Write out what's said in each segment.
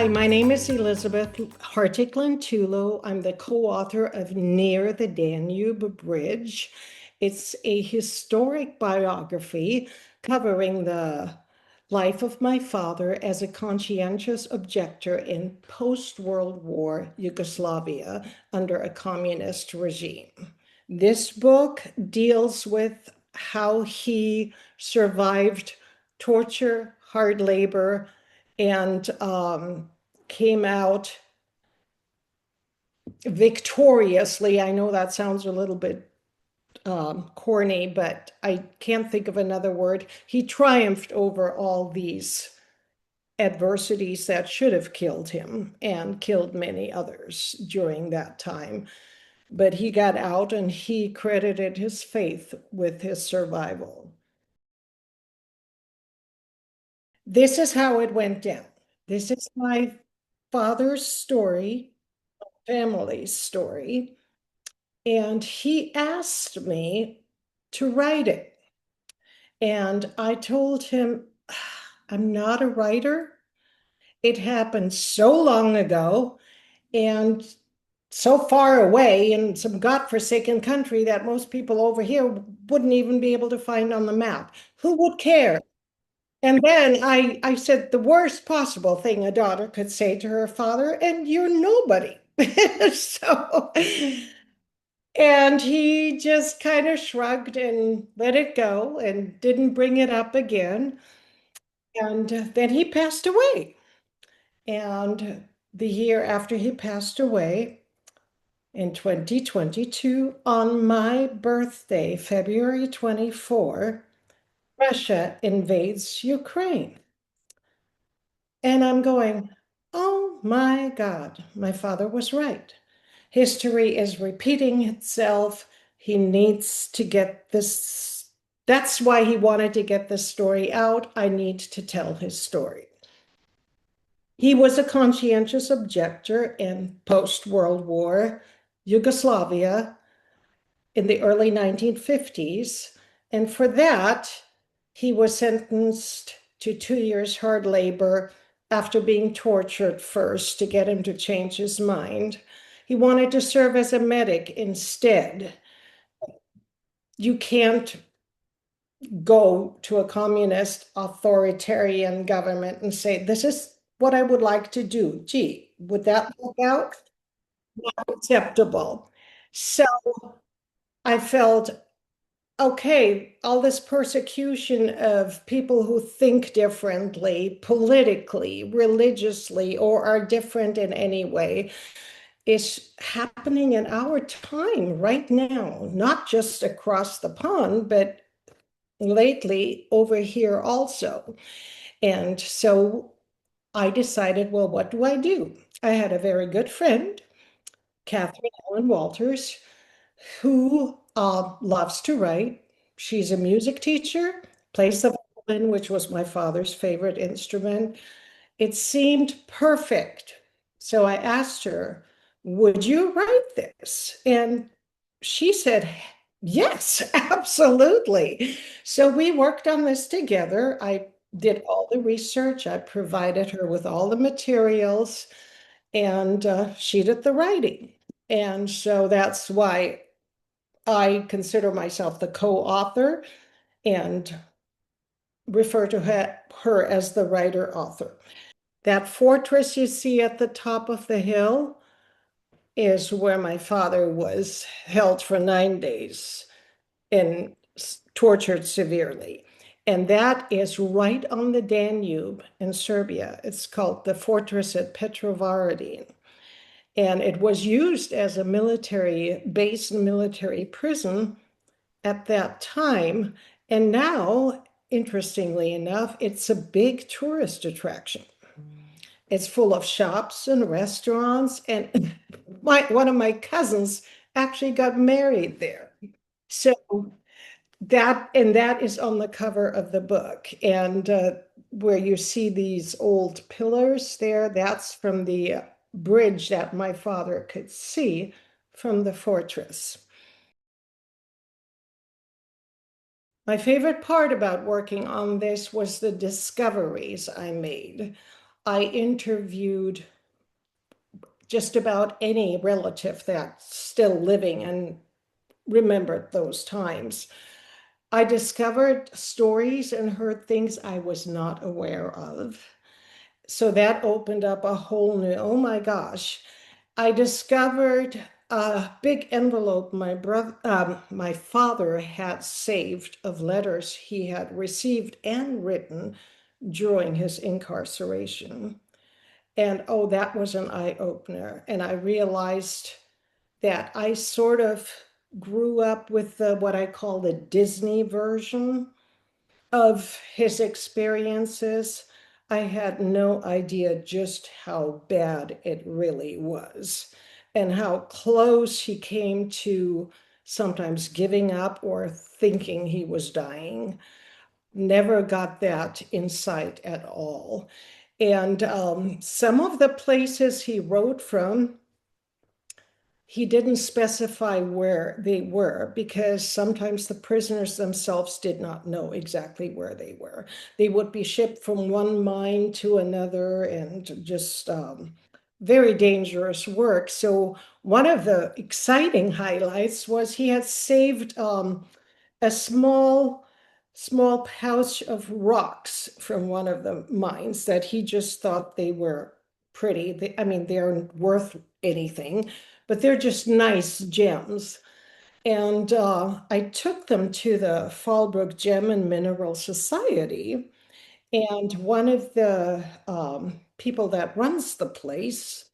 Hi, my name is Elisabeth Hartig Lentulo. I'm the co-author of Near the Danube Bridge. It's a historic biography covering the life of my father as a conscientious objector in post-World War Yugoslavia under a communist regime. This book deals with how he survived torture, hard labor, and came out victoriously. I know that sounds a little bit corny, but I can't think of another word. He triumphed over all these adversities that should have killed him and killed many others during that time. But he got out and he credited his faith with his survival. This is how it went down. This is my father's story, family's story. And he asked me to write it. And I told him, I'm not a writer. It happened so long ago and so far away in some godforsaken country that most people over here wouldn't even be able to find on the map. Who would care? And then I said the worst possible thing a daughter could say to her father, and you're nobody. So, and he just kind of shrugged and let it go and didn't bring it up again. And then he passed away. And the year after he passed away, in 2022, on my birthday, February 24, Russia invades Ukraine. And I'm going, oh my God, my father was right. History is repeating itself. He needs to get this. That's why he wanted to get this story out. I need to tell his story. He was a conscientious objector in post-World War Yugoslavia in the early 1950s. And for that, he was sentenced to 2 years hard labor after being tortured first to get him to change his mind. He wanted to serve as a medic instead. You can't go to a communist authoritarian government and say, this is what I would like to do. Gee, would that work out? Not acceptable. So I felt okay, all this persecution of people who think differently, politically, religiously, or are different in any way is happening in our time right now, not just across the pond, but lately over here also. And so I decided, well, what do I do? I had a very good friend, Catherine Ellen Walters, who loves to write. She's a music teacher, plays the violin, which was my father's favorite instrument. It seemed perfect. So I asked her, would you write this? And she said, yes, absolutely. So we worked on this together. I did all the research, I provided her with all the materials, and she did the writing. And so that's why I consider myself the co-author and refer to her as the writer author. That fortress you see at the top of the hill is where my father was held for 9 days and tortured severely. And that is right on the Danube in Serbia. It's called the fortress at Petrovaradin. And it was used as a military base and military prison at that time. And now, interestingly enough, it's a big tourist attraction. It's full of shops and restaurants. And one of my cousins actually got married there. So that is on the cover of the book. And where you see these old pillars there, that's from the bridge that my father could see from the fortress. My favorite part about working on this was the discoveries I made. I interviewed just about any relative that's still living and remembered those times. I discovered stories and heard things I was not aware of. So that opened up a whole new, oh my gosh. I discovered a big envelope my father had saved of letters he had received and written during his incarceration. And oh, that was an eye opener. And I realized that I sort of grew up with what I call the Disney version of his experiences. I had no idea just how bad it really was and how close he came to sometimes giving up or thinking he was dying. Never got that insight at all. And some of the places he wrote from, he didn't specify where they were because sometimes the prisoners themselves did not know exactly where they were. They would be shipped from one mine to another and just very dangerous work. So one of the exciting highlights was he had saved a small pouch of rocks from one of the mines that he just thought they were pretty. I mean, they're worth anything, but they're just nice gems. And I took them to the Fallbrook Gem and Mineral Society. And one of the people that runs the place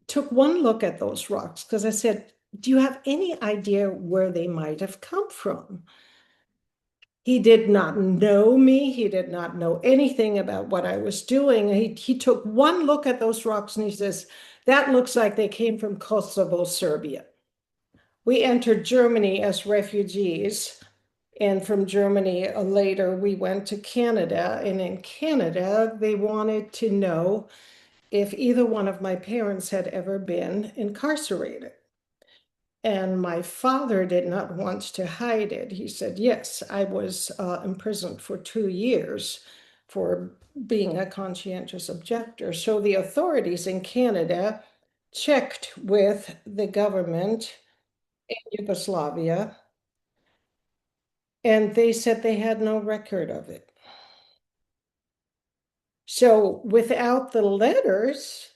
took one look at those rocks because I said, "Do you have any idea where they might have come from?" He did not know me. He did not know anything about what I was doing. He took one look at those rocks and he says, "That looks like they came from Kosovo, Serbia." We entered Germany as refugees. And from Germany, later we went to Canada. And in Canada, they wanted to know if either one of my parents had ever been incarcerated. And my father did not want to hide it. He said, "Yes, I was imprisoned for 2 years for being a conscientious objector." So the authorities in Canada checked with the government in Yugoslavia, and they said they had no record of it. So without the letters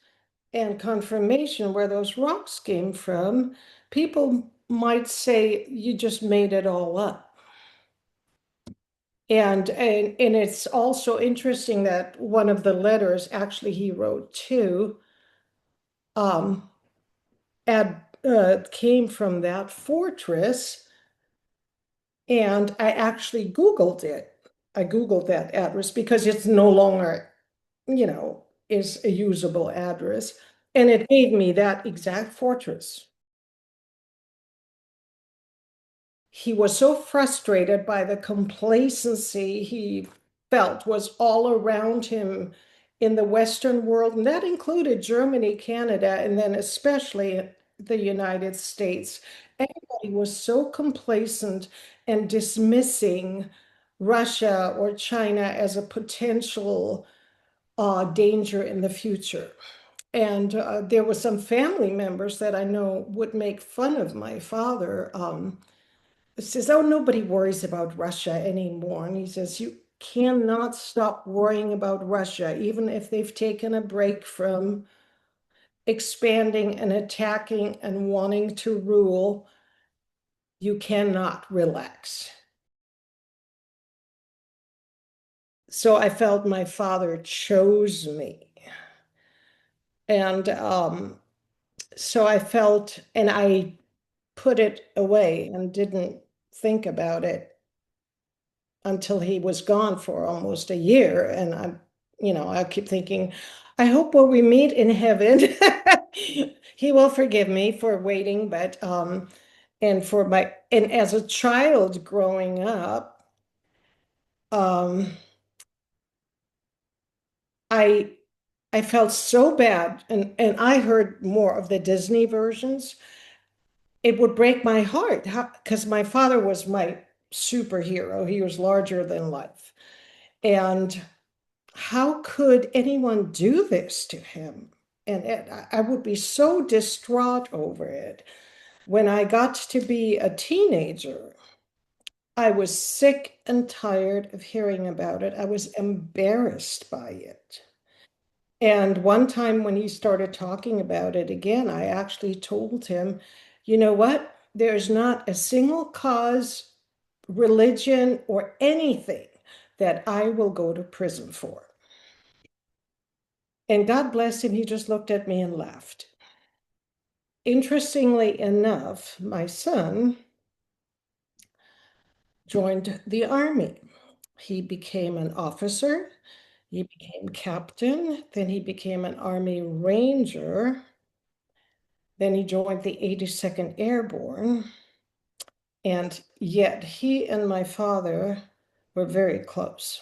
and confirmation where those rocks came from, people might say you just made it all up. And it's also interesting that one of the letters, actually he wrote two, um, came from that fortress, and I actually Googled it. I Googled that address because it's no longer, is a usable address, and it gave me that exact fortress. He was so frustrated by the complacency he felt was all around him in the Western world, and that included Germany, Canada, and then especially the United States. Everybody was so complacent and dismissing Russia or China as a potential danger in the future. And there were some family members that I know would make fun of my father. Says, "Oh, nobody worries about Russia anymore." And he says, "You cannot stop worrying about Russia, even if they've taken a break from expanding and attacking and wanting to rule. You cannot relax." So I felt my father chose me. And so I felt, and I put it away and didn't think about it until he was gone for almost a year. And I keep thinking, I hope when we meet in heaven, he will forgive me for waiting, but and as a child growing up, um, I I felt so bad, and I heard more of the Disney versions. It would break my heart because my father was my superhero. He was larger than life. And how could anyone do this to him? And I would be so distraught over it. When I got to be a teenager, I was sick and tired of hearing about it. I was embarrassed by it. And one time when he started talking about it again, I actually told him, you know what? There's not a single cause, religion, or anything that I will go to prison for. And God bless him, he just looked at me and laughed. Interestingly enough, my son joined the army. He became an officer, he became captain, then he became an army ranger, then he joined the 82nd Airborne, and yet he and my father were very close.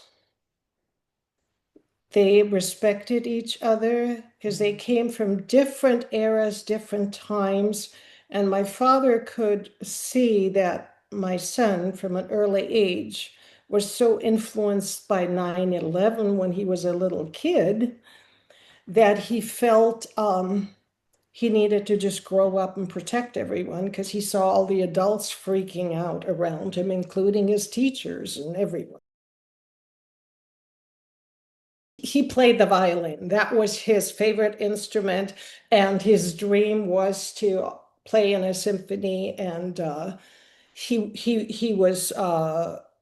They respected each other because they came from different eras, different times. And my father could see that my son, from an early age, was so influenced by 9/11 when he was a little kid that he felt he needed to just grow up and protect everyone because he saw all the adults freaking out around him, including his teachers and everyone. He played the violin. That was his favorite instrument, and his dream was to play in a symphony. And he was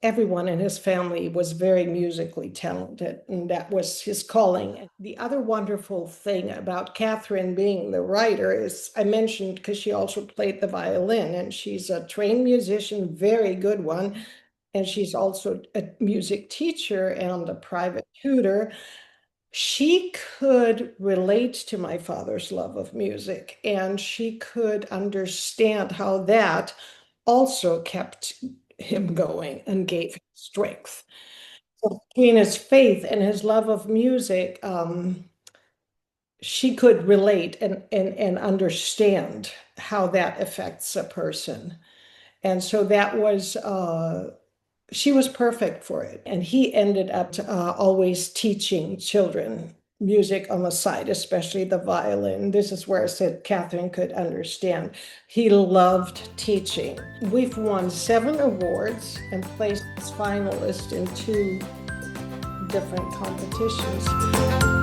everyone in his family was very musically talented, and that was his calling. The other wonderful thing about Catherine being the writer is I mentioned because she also played the violin, and she's a trained musician, very good one. And she's also a music teacher and a private tutor. She could relate to my father's love of music, and she could understand how that also kept him going and gave him strength. So between his faith and his love of music, she could relate and understand how that affects a person. And so that was she was perfect for it. And he ended up always teaching children music on the side, especially the violin. This is where I said Catherine could understand. He loved teaching. We've won 7 awards and placed as finalists in 2 different competitions.